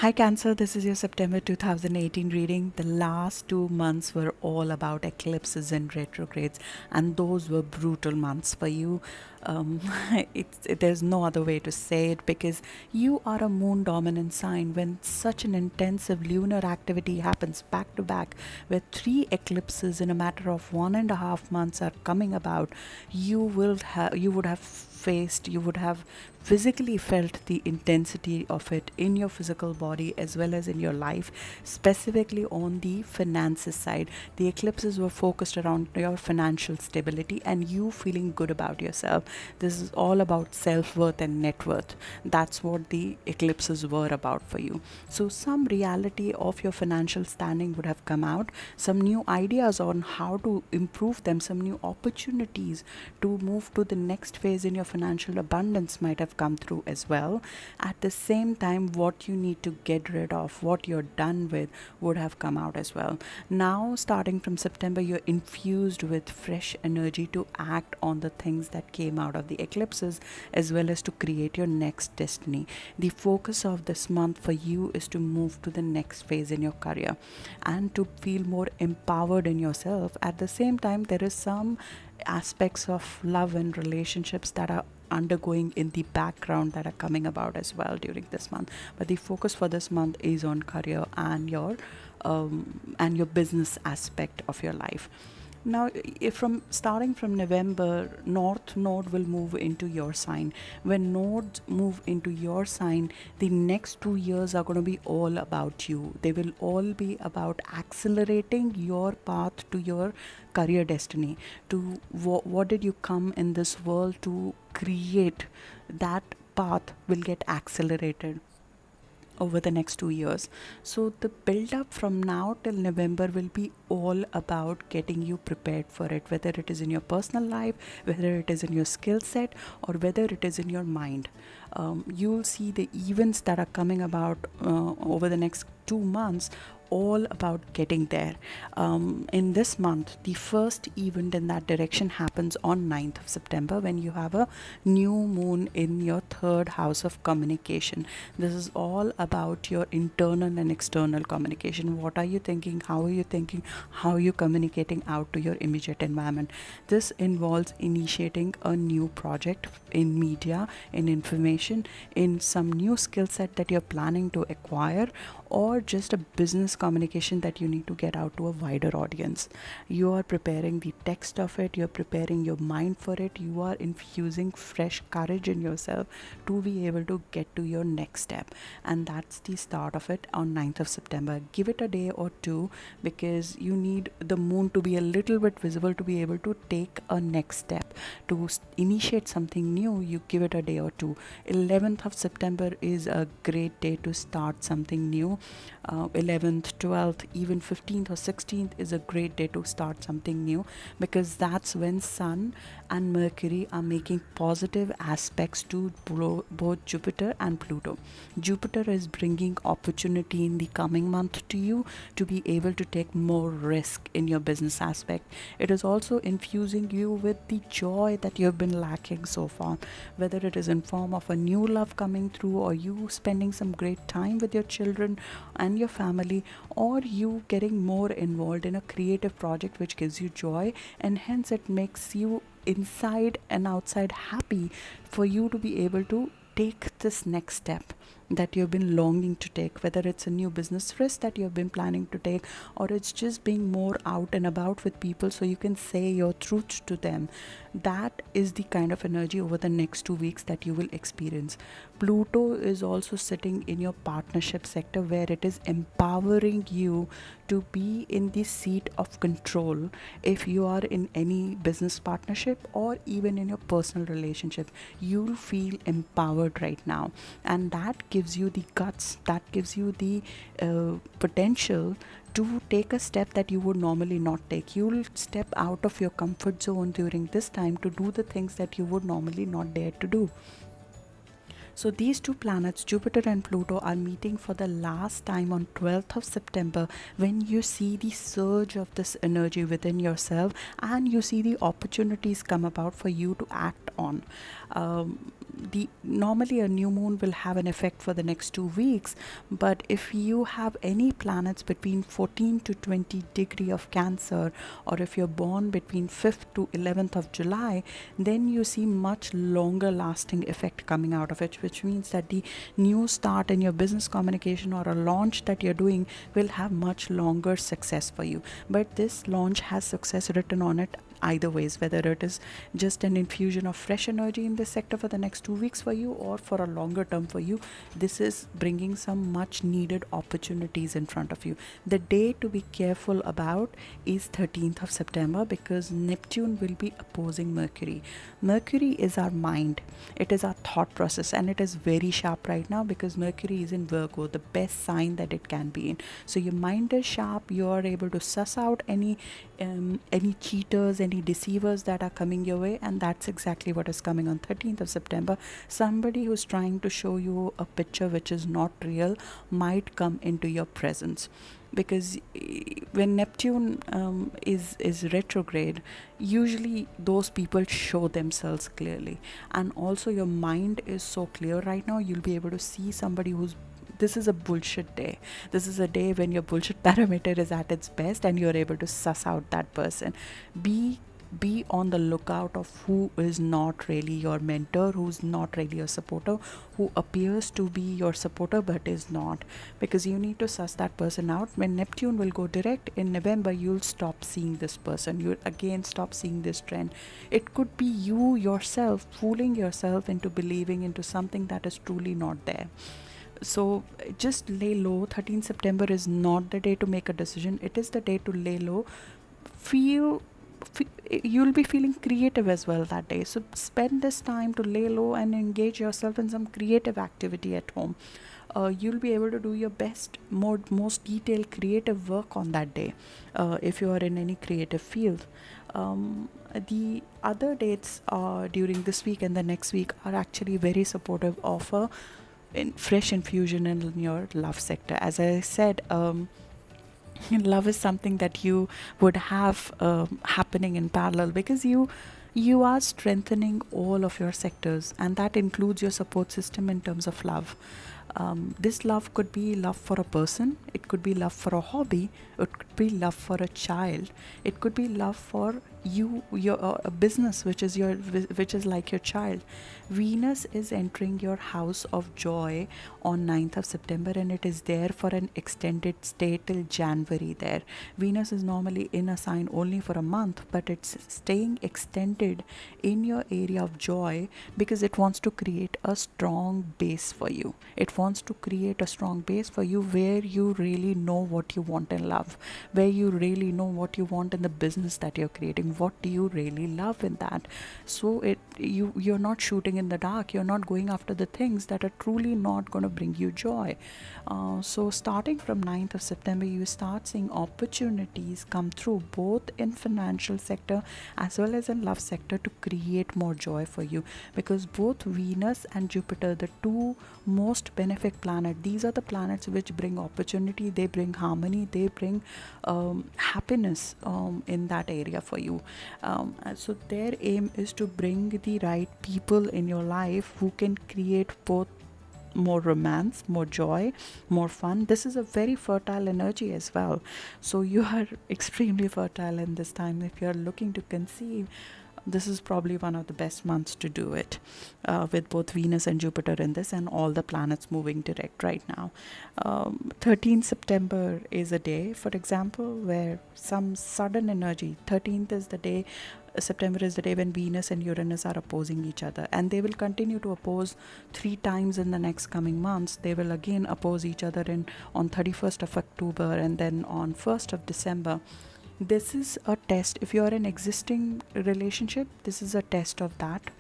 Hi Cancer, this is your September 2018 reading. The last 2 months were all about eclipses and retrogrades, and those were brutal months for you. Um, there's no other way to say it because you are a moon dominant sign. When such an intensive lunar activity happens back to back, where three eclipses in a matter of 1.5 months are coming about, you would have physically felt the intensity of it in your physical body as well as in your life, specifically on the finances side. The eclipses were focused around your financial stability and you feeling good about yourself. This is all about self-worth and net worth. That's what the eclipses were about for you. So some reality of your financial standing would have come out, some new ideas on how to improve them, some new opportunities to move to the next phase in your financial abundance might have come through as well. At the same time, what you need to get rid of, what you're done with, would have come out as well. Now, starting from September, you're infused with fresh energy to act on the things that came out of the eclipses as well as to create your next destiny. The focus of this month for you is to move to the next phase in your career and to feel more empowered in yourself. At the same time, there is some aspects of love and relationships that are undergoing in the background that are coming about as well during this month, but the focus for this month is on career and your business aspect of your life. Now, if from starting from November, North Node will move into your sign. When nodes move into your sign, the next 2 years are going to be all about you. They will all be about accelerating your path to your career destiny. To what did you come in this world to create? That path will get accelerated over the next 2 years. So the build up from now till November will be all about getting you prepared for it, whether it is in your personal life, whether it is in your skill set, or whether it is in your mind. You'll see the events that are coming about over the next 2 months all about getting there. In this month, the first event in that direction happens on 9th of September when you have a new moon in your third house of communication. This is all about your internal and external communication. What are you thinking? How are you thinking? How are you communicating out to your immediate environment? This involves initiating a new project in media, in information, in some new skill set that you're planning to acquire, or just a business communication that you need to get out to a wider audience. You are preparing the text of it, you're preparing your mind for it, you are infusing fresh courage in yourself to be able to get to your next step. And that's the start of it on 9th of September. Give it a day or two because you need the moon to be a little bit visible to be able to take a next step. To initiate something new, you give it a day or two. 11th of September is a great day to start something new. 11th, 12th, even 15th or 16th is a great day to start something new because that's when Sun and Mercury are making positive aspects to both Jupiter and Pluto. Jupiter is bringing opportunity in the coming month to you to be able to take more risk in your business aspect. It is also infusing you with the joy that you have been lacking so far, whether it is in form of a new love coming through or you spending some great time with your children and your family, or you getting more involved in a creative project which gives you joy, and hence it makes you inside and outside happy for you to be able to take this next step that you've been longing to take, whether it's a new business risk that you've been planning to take, or it's just being more out and about with people so you can say your truth to them. That is the kind of energy over the next 2 weeks that you will experience. Pluto is also sitting in your partnership sector where it is empowering you to be in the seat of control if you are in any business partnership or even in your personal relationship. You'll feel empowered right now, and that gives you the guts, that gives you the potential to take a step that you would normally not take. You'll step out of your comfort zone during this time to do the things that you would normally not dare to do. So these two planets, Jupiter and Pluto, are meeting for the last time on 12th of September when you see the surge of this energy within yourself and you see the opportunities come about for you to act on. The normally a new moon will have an effect for the next 2 weeks, but if you have any planets between 14 to 20 degree of Cancer, or if you're born between 5th to 11th of July, then you see much longer lasting effect coming out of it, which means that the new start in your business communication or a launch that you're doing will have much longer success for you. But this launch has success written on it either ways, whether it is just an infusion of fresh energy in this sector for the next 2 weeks for you, or for a longer term for you, this is bringing some much needed opportunities in front of you. The day to be careful about is 13th of September, because Neptune will be opposing Mercury. Mercury is our mind, it is our thought process, and it is very sharp right now because Mercury is in Virgo, the best sign that it can be in. So your mind is sharp, you are able to suss out any cheaters, any deceivers that are coming your way, and that's exactly what is coming on 13th of September. Somebody who's trying to show you a picture which is not real might come into your presence, because when Neptune is retrograde, usually those people show themselves clearly, and also your mind is so clear right now, you'll be able to see somebody who's, this is a bullshit day. This is a day when your bullshit parameter is at its best and you're able to suss out that person. Be on the lookout of who is not really your mentor, who's not really your supporter, who appears to be your supporter but is not, because you need to suss that person out. When Neptune will go direct in November, you'll stop seeing this person, you'll again stop seeing this trend. It could be you yourself fooling yourself into believing into something that is truly not there. So just lay low. 13th September is not the day to make a decision, it is the day to lay low. Feel you'll be feeling creative as well that day, so spend this time to lay low and engage yourself in some creative activity at home. You'll be able to do your best, most detailed creative work on that day, if you are in any creative field. The other dates during this week and the next week are actually very supportive of a fresh infusion in your love sector. As I said, love is something that you would have happening in parallel, because you are strengthening all of your sectors, and that includes your support system in terms of love. This love could be love for a person, it could be love for a hobby, it could be love for a child, it could be love for your a business which is like your child. Venus is entering your house of joy on 9th of September, and it is there for an extended stay till January there. Venus is normally in a sign only for a month, but it's staying extended in your area of joy because it wants to create a strong base for you. It wants to create a strong base for you where you really know what you want in love, where you really know what you want in the business that you're creating. What do you really love in that? So you're not shooting in the dark, you're not going after the things that are truly not going to bring you joy. So starting from 9th of September, you start seeing opportunities come through both in financial sector as well as in love sector to create more joy for you, because both Venus and Jupiter, the two most benefic planet, these are the planets which bring opportunity, they bring harmony, they bring happiness in that area for you. So their aim is to bring the right people in your life who can create both more romance, more joy, more fun. This is a very fertile energy as well, so you are extremely fertile in this time. If you are looking to conceive, this is probably one of the best months to do it, with both Venus and Jupiter in this and all the planets moving direct right now. 13th September is a day, for example, where some sudden energy, 13th is the day, September is the day when Venus and Uranus are opposing each other, and they will continue to oppose 3 times in the next coming months. They will again oppose each other on 31st of October and then on 1st of December. This is a test. If you are in existing relationship, this is a test of that.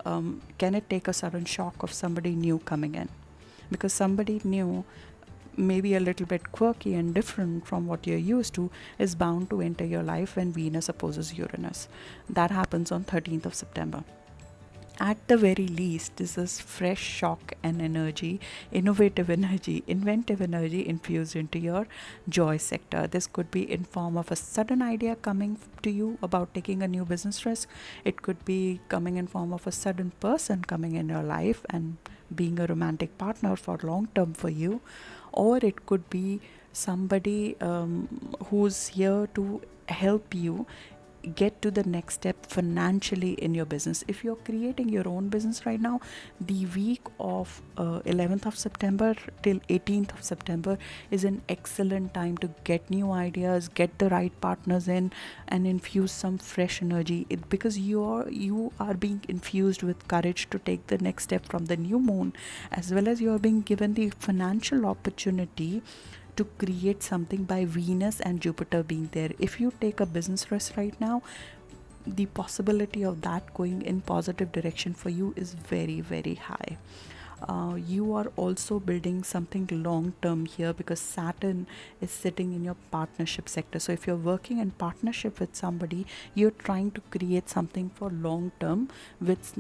Can it take a sudden shock of somebody new coming in? Because somebody new, maybe a little bit quirky and different from what you're used to, is bound to enter your life when Venus opposes Uranus. That happens on 13th of September. At the very least, this is fresh shock and energy, innovative energy, inventive energy infused into your joy sector. This could be in form of a sudden idea coming to you about taking a new business risk. It could be coming in form of a sudden person coming in your life and being a romantic partner for long term for you, or it could be somebody who's here to help you get to the next step financially in your business. If you're creating your own business right now, the week of 11th of September till 18th of September is an excellent time to get new ideas, get the right partners in, and infuse some fresh energy. Because you are being infused with courage to take the next step from the new moon, as well as you are being given the financial opportunity to create something by Venus and Jupiter being there. If you take a business risk right now, the possibility of that going in positive direction for you is very, very high. You are also building something long term here, because Saturn is sitting in your partnership sector. So if you're working in partnership with somebody, you're trying to create something for long term with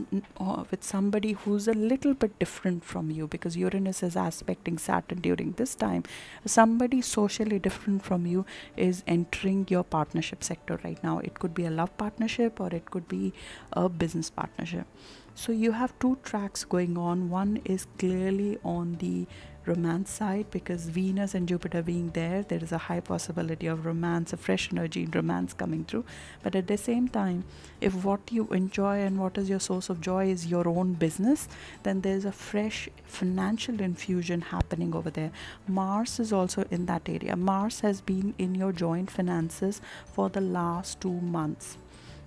somebody who's a little bit different from you, because Uranus is aspecting Saturn during this time. Somebody socially different from you is entering your partnership sector right now. It could be a love partnership, or it could be a business partnership. So you have two tracks going on. One is clearly on the romance side, because Venus and Jupiter being there is a high possibility of romance, a fresh energy in romance coming through. But at the same time, if what you enjoy and what is your source of joy is your own business, then there's a fresh financial infusion happening over there. Mars is also in that area. Mars has been in your joint finances for the last 2 months.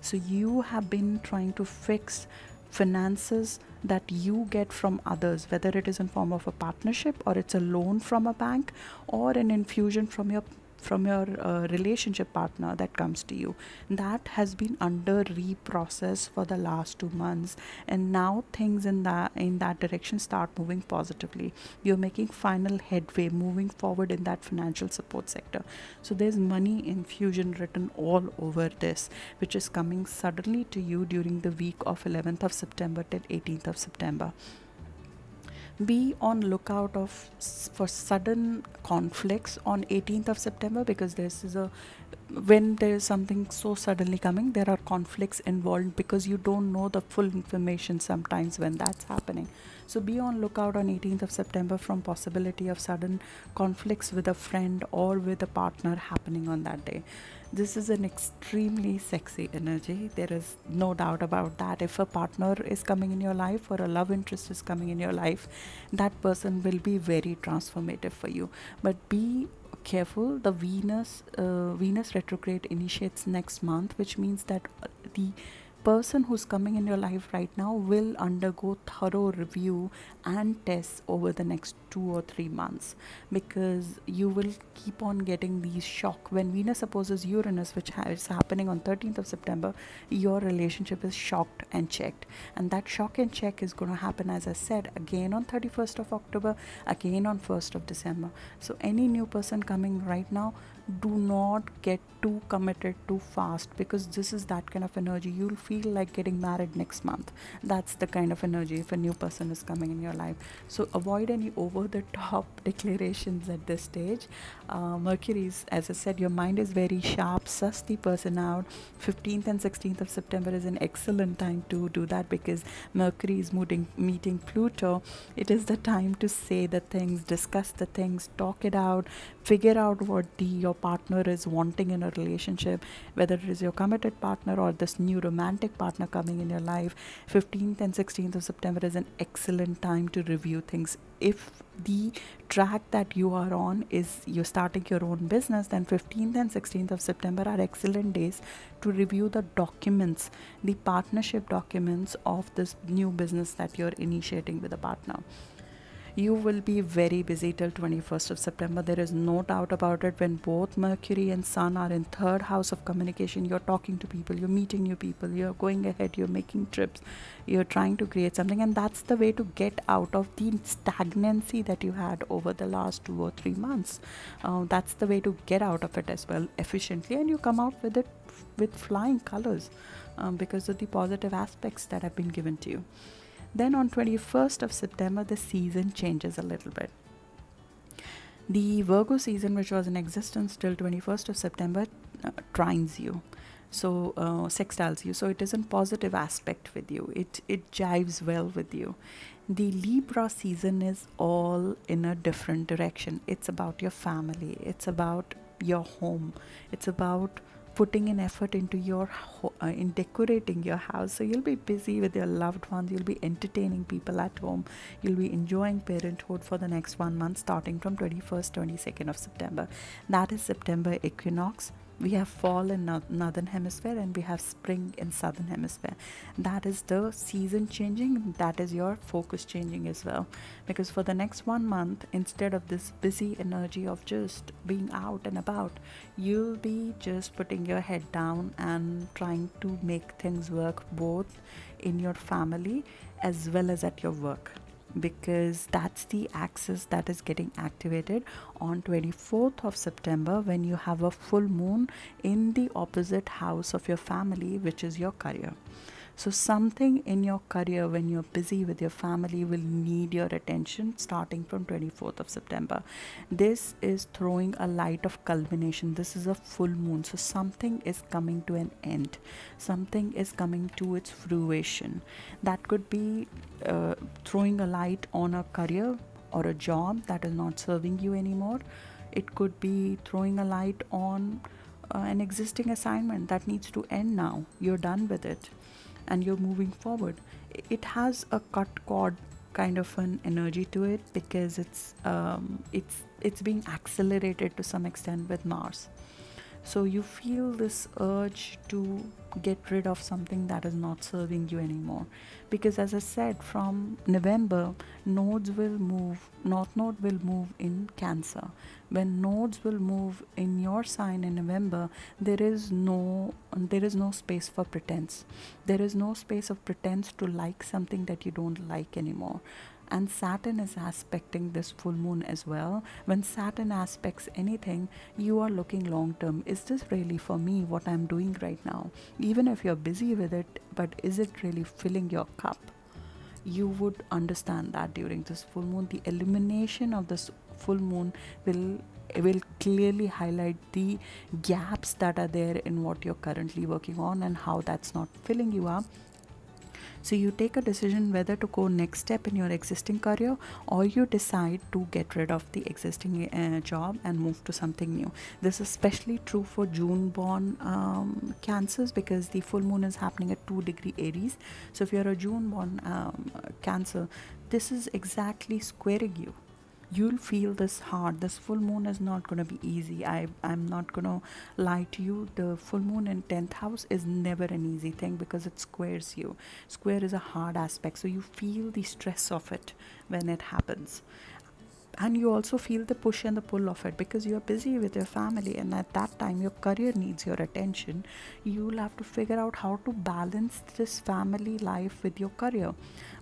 So you have been trying to fix finances that you get from others, whether it is in form of a partnership, or it's a loan from a bank, or an infusion from your relationship partner that comes to you. That has been under reprocess for the last 2 months, and now things in that direction start moving positively. You're making final headway moving forward in that financial support sector. So there's money infusion written all over this, which is coming suddenly to you during the week of 11th of September till 18th of September. Be on lookout for sudden conflicts on 18th of September, because this is a when there is something so suddenly coming, there are conflicts involved, because you don't know the full information sometimes when that's happening. So be on lookout on 18th of September from possibility of sudden conflicts with a friend or with a partner happening on that day. This is an extremely sexy energy. There is no doubt about that. If a partner is coming in your life, or a love interest is coming in your life, that person will be very transformative for you. But be careful. The Venus retrograde initiates next month, which means that the person who's coming in your life right now will undergo thorough review and tests over the next 2 or 3 months, because you will keep on getting these shock when Venus opposes Uranus, which is happening on 13th of September. Your relationship is shocked and checked, and that shock and check is going to happen, as I said, again on 31st of October, again on 1st of December. So any new person coming right now, do not get too committed too fast, because this is that kind of energy. You'll feel like getting married next month. That's the kind of energy if a new person is coming in your life. So avoid any over the top declarations at this stage. Mercury's, as I said, your mind is very sharp. Suss the person out. 15th and 16th of September is an excellent time to do that, because Mercury is meeting Pluto. It is the time to say the things, discuss the things, talk it out, figure out what your partner is wanting in a relationship, whether it is your committed partner or this new romantic partner coming in your life. 15th and 16th of September is an excellent time to review things. If the track that you are on is you're starting your own business, then 15th and 16th of September are excellent days to review the documents, the partnership documents of this new business that you're initiating with a partner. You will be very busy till 21st of September. There is no doubt about it. When both Mercury and Sun are in third house of communication, you're talking to people, you're meeting new people, you're going ahead, you're making trips, you're trying to create something. And that's the way to get out of the stagnancy that you had over the last 2 or 3 months. That's the way to get out of it as well efficiently. And you come out with it with flying colors because of the positive aspects that have been given to you. Then on 21st of September, the season changes a little bit. The Virgo season, which was in existence till 21st of September, trines you. So sextiles you. So it is in positive aspect with you. It jives well with you. The Libra season is all in a different direction. It's about your family. It's about your home. It's about putting in effort into your in decorating your house. So you'll be busy with your loved ones, you'll be entertaining people at home, you'll be enjoying parenthood for the next 1 month starting from 21st 22nd of September. That is September equinox. We have fall in northern hemisphere and we have spring in southern hemisphere. That is the season changing. That is your focus changing as well, because for the next 1 month, instead of this busy energy of just being out and about, you'll be just putting your head down and trying to make things work both in your family as well as at your work, because that's the axis that is getting activated on 24th of September when you have a full moon in the opposite house of your family, which is your career. So something in your career when you're busy with your family will need your attention starting from 24th of September. This is throwing a light of culmination. This is a full moon. So something is coming to an end. Something is coming to its fruition. That could be throwing a light on a career or a job that is not serving you anymore. It could be throwing a light on an existing assignment that needs to end now. You're done with it and you're moving forward. It has a cut cord kind of an energy to it, because it's being accelerated to some extent with Mars. So you feel this urge to get rid of something that is not serving you anymore. Because as I said, from November, nodes will move, North Node will move in Cancer. When nodes will move in your sign in November, there is no space for pretense. There is no space of pretense to like something that you don't like anymore. And Saturn is aspecting this full moon as well. When Saturn aspects anything, you are looking long term. Is this really for me, what I'm doing right now? Even if you're busy with it, but is it really filling your cup? You would understand that during this full moon. The elimination of this full moon will clearly highlight the gaps that are there in what you're currently working on and how that's not filling you up. So you take a decision whether to go next step in your existing career, or you decide to get rid of the existing job and move to something new. This is especially true for June born Cancers, because the full moon is happening at 2 degree Aries. So if you're a June born Cancer, this is exactly squaring you. You'll feel this hard. This full moon is not going to be easy. I'm not going to lie to you. The full moon in 10th house is never an easy thing, because it squares you. Square is a hard aspect, so you feel the stress of it when it happens. And you also feel the push and the pull of it, because you're busy with your family, and at that time your career needs your attention. You'll have to figure out how to balance this family life with your career.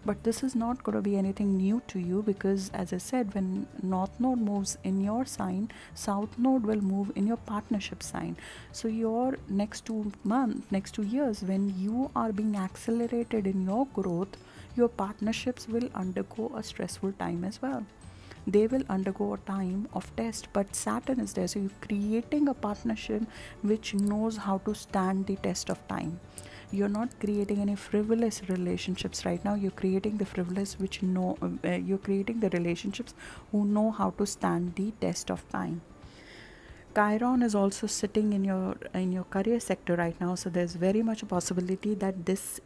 But this is not going to be anything new to you, because as I said, when North Node moves in your sign, South Node will move in your partnership sign. So your next 2 months, next 2 years, when you are being accelerated in your growth, your partnerships will undergo a stressful time as well. They will undergo a time of test, but Saturn is there, so you're creating a partnership which knows how to stand the test of time. You're not creating any frivolous relationships right now. You're creating the frivolous which know you're creating the relationships who know how to stand the test of time. Chiron is also sitting in your career sector right now, so there's very much a possibility that this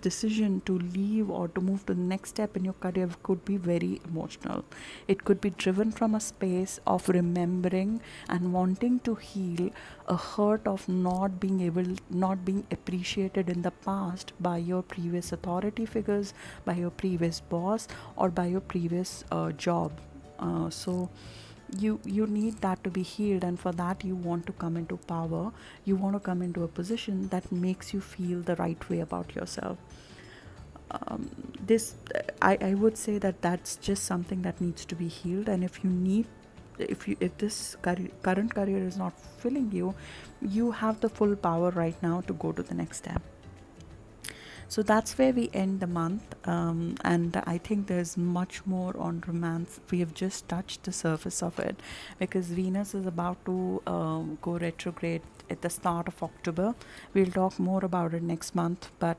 decision to leave or to move to the next step in your career could be very emotional. It could be driven from a space of remembering and wanting to heal a hurt of not being appreciated in the past by your previous authority figures, by your previous boss, or by your previous job. So you need that to be healed, and for that you want to come into power. You want to come into a position that makes you feel the right way about yourself. This I would say that that's just something that needs to be healed. And if this current career is not filling you, you have the full power right now to go to the next step. So that's where we end the month. And I think there's much more on romance. We have just touched the surface of it, because Venus is about to go retrograde at the start of October. We'll talk more about it next month, but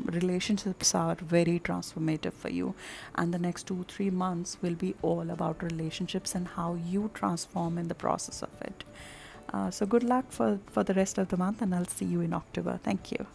relationships are very transformative for you. And the next 2-3 months will be all about relationships and how you transform in the process of it. So good luck for the rest of the month, and I'll see you in October. Thank you.